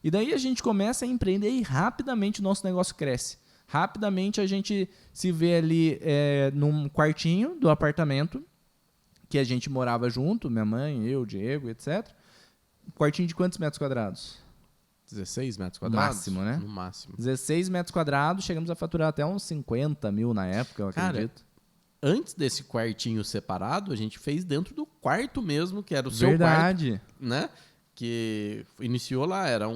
E daí a gente começa a empreender e rapidamente o nosso negócio cresce. Rapidamente a gente se vê ali num quartinho do apartamento, que a gente morava junto, minha mãe, eu, Diego, etc. Quartinho de quantos metros quadrados? 16 metros quadrados? Máximo, né? No máximo. 16 metros quadrados, chegamos a faturar até uns 50 mil na época, eu acredito. Antes desse quartinho separado, a gente fez dentro do quarto mesmo, que era o seu Verdade. quarto, né? Que iniciou lá, era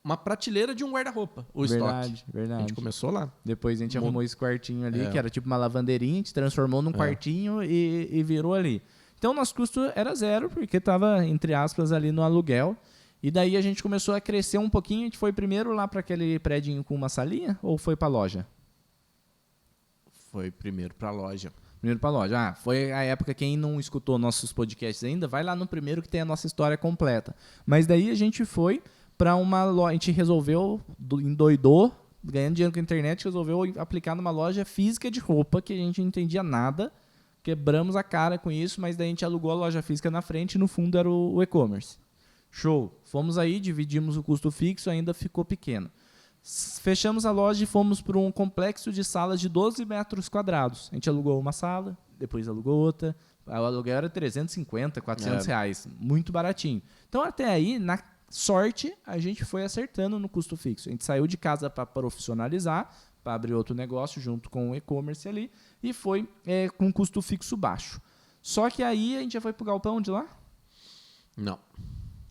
uma prateleira de um guarda-roupa, o estoque. Verdade. A gente começou lá. Depois a gente arrumou esse quartinho ali, que era tipo uma lavandeirinha, a gente transformou num quartinho e virou ali. Então, nosso custo era zero, porque estava, entre aspas, ali no aluguel. E daí a gente começou a crescer um pouquinho. A gente foi primeiro lá para aquele prédio com uma salinha ou foi para a loja? Foi primeiro para a loja. Primeiro para a loja. Foi a época, quem não escutou nossos podcasts ainda, vai lá no primeiro que tem a nossa história completa. Mas daí a gente foi para uma loja, a gente resolveu, endoidou, ganhando dinheiro com a internet, resolveu aplicar numa loja física de roupa, que a gente não entendia nada, quebramos a cara com isso, mas daí a gente alugou a loja física na frente e no fundo era o e-commerce. Show. Fomos aí, dividimos o custo fixo, ainda ficou pequeno. Fechamos a loja e fomos para um complexo de salas de 12 metros quadrados. A gente alugou uma sala, depois alugou outra. O aluguel era 350, 400 reais. Muito baratinho. Então, até aí, na sorte, a gente foi acertando no custo fixo. A gente saiu de casa para profissionalizar, para abrir outro negócio junto com o e-commerce ali, e foi com custo fixo baixo. Só que aí a gente já foi para o galpão de lá? Não.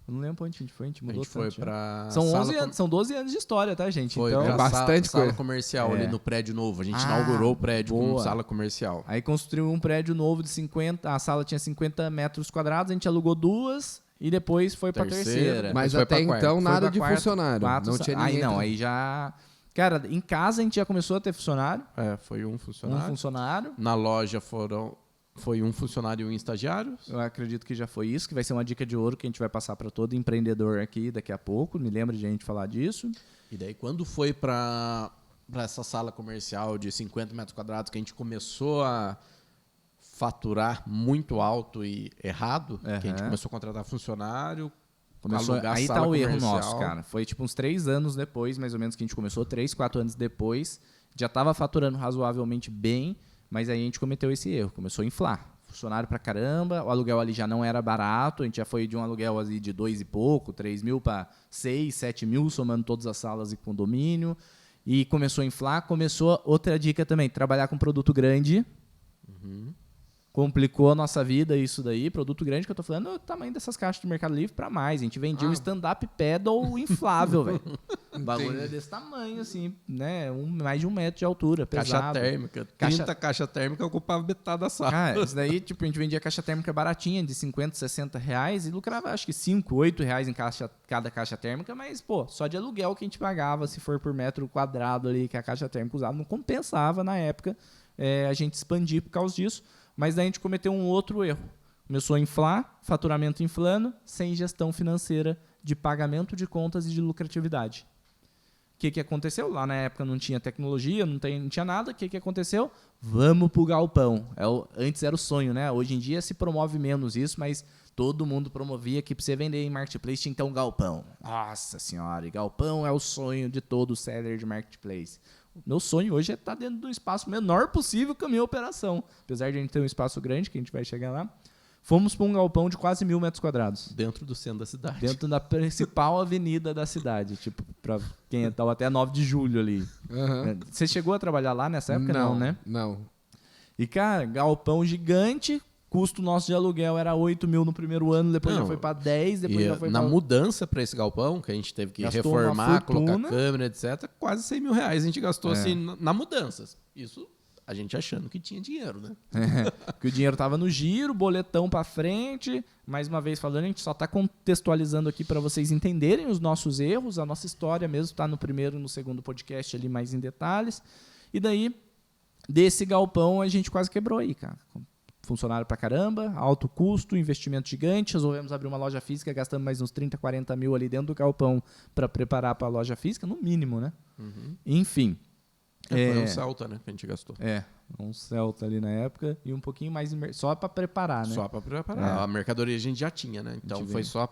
Eu não lembro pra onde a gente foi, a gente mudou. A gente foi pra são 12 anos de história, tá, gente? Foi então, bastante sala comercial ali no prédio novo. A gente inaugurou o prédio com sala comercial. Aí construiu um prédio novo de 50, a sala tinha 50 metros quadrados, a gente alugou duas e depois foi pra terceira. Mas até então nada de funcionário. Não tinha ninguém. Aí não, aí já... Cara, em casa a gente já começou a ter funcionário. Foi um funcionário. Na loja foi um funcionário e um estagiário. Eu acredito que já foi isso, que vai ser uma dica de ouro que a gente vai passar para todo empreendedor aqui daqui a pouco. Me lembra de a gente falar disso. E daí, quando foi para essa sala comercial de 50 metros quadrados, que a gente começou a faturar muito alto e errado, que a gente começou a contratar funcionário, alugar aí sala tá o comercial. erro nosso, cara. Foi tipo uns 3 anos depois, mais ou menos, que a gente começou, 3, 4 anos depois. Já estava faturando razoavelmente bem, mas aí a gente cometeu esse erro, começou a inflar. Funcionário pra caramba, o aluguel ali já não era barato, a gente já foi de um aluguel ali de 2 e pouco, 3 mil para 6, 7 mil, somando todas as salas e condomínio. E começou a inflar, outra dica também, trabalhar com produto grande. Complicou a nossa vida isso daí, produto grande que eu tô falando, é o tamanho dessas caixas do Mercado Livre para mais. A gente vendia um stand-up pedal inflável, velho. O bagulho é desse tamanho, assim, né? Mais de 1 metro de altura, pesado. Caixa térmica. 30 caixa térmica ocupava metade da sala. Isso daí, tipo, a gente vendia caixa térmica baratinha, de 50, 60 reais, e lucrava, acho que 5, 8 reais em cada caixa térmica, mas, pô, só de aluguel que a gente pagava, se for por metro quadrado ali, que a caixa térmica usava, não compensava na época a gente expandir por causa disso. Mas daí a gente cometeu um outro erro. Começou a inflar, faturamento inflando, sem gestão financeira de pagamento de contas e de lucratividade. O que aconteceu? Lá na época não tinha tecnologia, não tinha nada. O que aconteceu? Vamos pro galpão. Antes era o sonho, né? Hoje em dia se promove menos isso, mas todo mundo promovia que para você vender em marketplace tinha que ter um galpão. Nossa senhora, e galpão é o sonho de todo seller de marketplace. Meu sonho hoje é estar dentro do espaço menor possível com a minha operação. Apesar de a gente ter um espaço grande, que a gente vai chegar lá. Fomos para um galpão de quase 1.000 metros quadrados. Dentro do centro da cidade. Dentro da principal avenida da cidade. Tipo, para quem estava até 9 de julho ali. Você chegou a trabalhar lá nessa época? Não, né? Não. E, cara, galpão gigante. Custo nosso de aluguel era 8 mil no primeiro ano, depois já foi para 10, depois já foi na mudança para esse galpão, que a gente teve que reformar, colocar câmera, etc., quase 100 mil reais a gente gastou assim, na mudança. Isso a gente achando que tinha dinheiro, né? Que o dinheiro estava no giro, boletão para frente. Mais uma vez falando, a gente só está contextualizando aqui para vocês entenderem os nossos erros, a nossa história mesmo está no primeiro e no segundo podcast ali mais em detalhes. E daí, desse galpão, a gente quase quebrou aí, cara. Funcionário pra caramba, alto custo, investimento gigante. Resolvemos abrir uma loja física, gastamos mais uns 30, 40 mil ali dentro do galpão para preparar para a loja física, no mínimo, né? Enfim. Foi um Celta, né, que a gente gastou. Um Celta ali na época e um pouquinho mais só para preparar, né? Só para preparar. A mercadoria a gente já tinha, né? Então foi só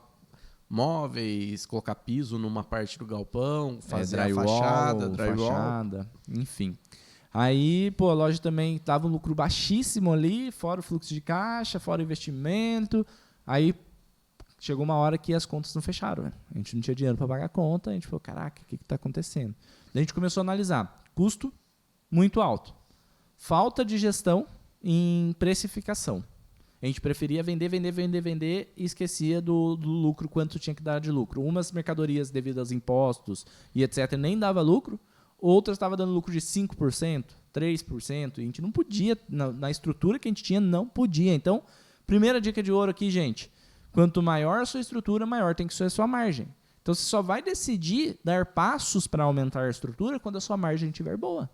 móveis, colocar piso numa parte do galpão, fazer drywall, a fachada, enfim. Aí, a loja também tava um lucro baixíssimo ali, fora o fluxo de caixa, fora o investimento. Aí chegou uma hora que as contas não fecharam. Né? A gente não tinha dinheiro para pagar a conta, a gente falou, caraca, o que está acontecendo? Daí a gente começou a analisar. Custo muito alto. Falta de gestão em precificação. A gente preferia vender e esquecia do lucro, quanto tinha que dar de lucro. Umas mercadorias, devido aos impostos e etc., nem dava lucro. Outras estavam dando lucro de 5%, 3%. E a gente não podia, na estrutura que a gente tinha, não podia. Então, primeira dica de ouro aqui, gente. Quanto maior a sua estrutura, maior tem que ser a sua margem. Então, você só vai decidir dar passos para aumentar a estrutura quando a sua margem estiver boa.